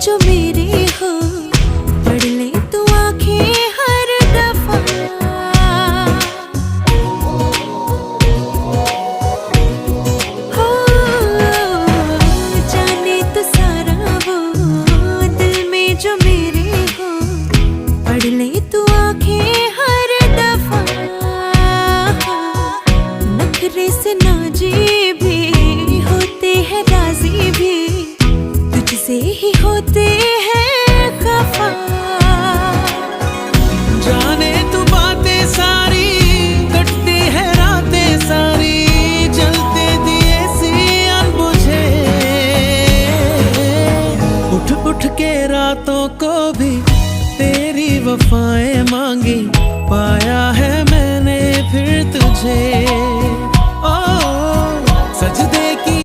जो मेरे हो, पढ़ ले तू आंखें हर दफा। हो जाने तो सारा वो दिल में जो मेरे हो, पढ़ ले तू आंखें हर दफा। नखरे से नाजी भी होते हैं, राजी भी तुझसे ही होते हैं खफा। जाने तू बातें सारी, कटती है रातें सारी, जलते दिए सी अनबुझे। उठ उठ के रातों को भी तेरी वफाएं मांगी, पाया है मैंने फिर तुझे।